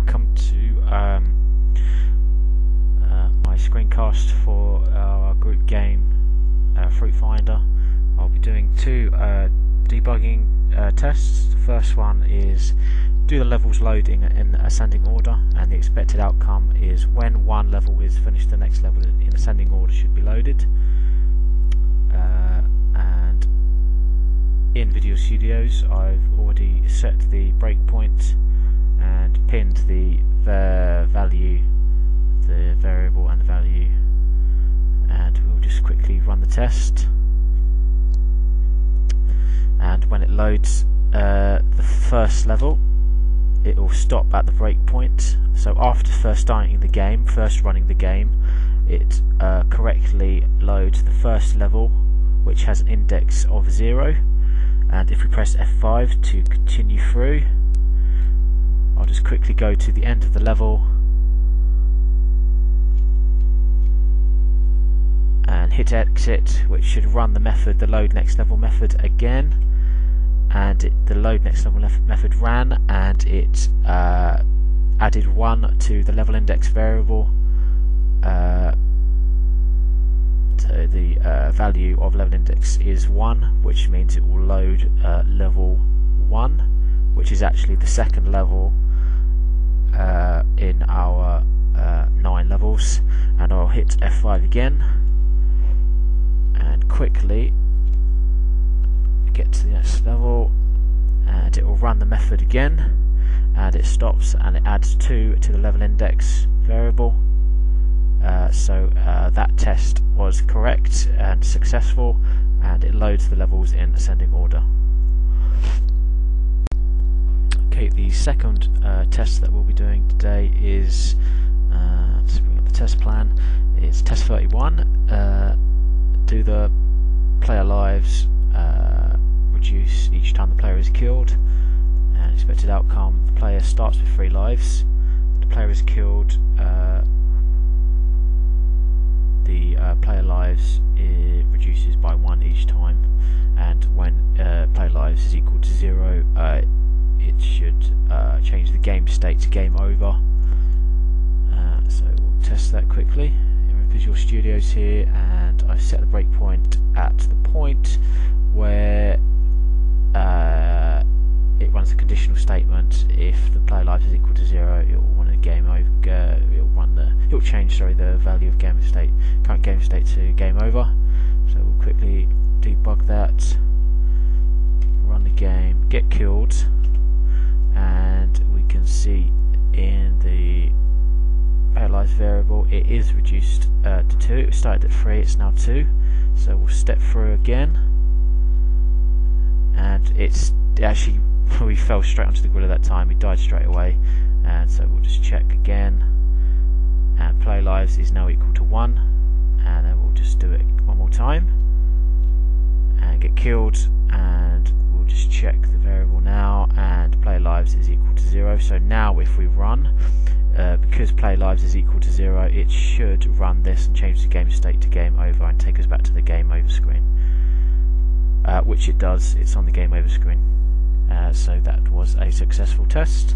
welcome to my screencast for our group game Fruit Finder. I'll be doing two debugging tests. The first one is do the levels loading in ascending order, and the expected outcome is when one level is finished, the next level in ascending order should be loaded. And in Video Studios I've already set the breakpoint and pinned the value, the variable and the value, and we'll just quickly run the test. And when it loads the first level, it will stop at the breakpoint. So after first running the game, it correctly loads the first level, which has an index of 0. And if we press F5 to continue through, I'll just quickly go to the end of the level and hit exit, which should run the method, the load next level method again. And the load next level method ran, and it added 1 to the level index variable. So the value of level index is 1, which means it will load level 1, which is actually the second level in our 9 levels. And I'll hit F5 again and quickly get to the next level, and it will run the method again, and it stops and it adds 2 to the level index variable. So that test was correct and successful, and it loads the levels in ascending order. Okay, the second test that we'll be doing today is, let's bring up the test plan. It's test 31. Do the player lives reduce each time the player is killed, and expected outcome: the player starts with 3 lives. When the player is killed, the player lives reduces by 1 each time, and when player lives is equal to 0, it should change the game state to game over. So we'll test that quickly. We're in Visual Studios here, and I've set the breakpoint at the point where it runs the conditional statement. If the player lives is equal to 0, it will run a game over. It will change the value of current game state to game over. So we'll quickly debug that, run the game, get killed, and we can see in the player lives variable it is reduced to 2. It started at 3, it's now 2. So we'll step through again, and actually we fell straight onto the gorilla that time. We died straight away, and so we'll just check again, and player lives is now equal to 1, and then we'll just do it one more time and get killed, and we'll just check the variable now, and player lives is equal to 0. So now if we run, because player lives is equal to 0, it should run this and change the game state to game over and take us back to the game over screen, which it does. It's on the game over screen. So that was a successful test.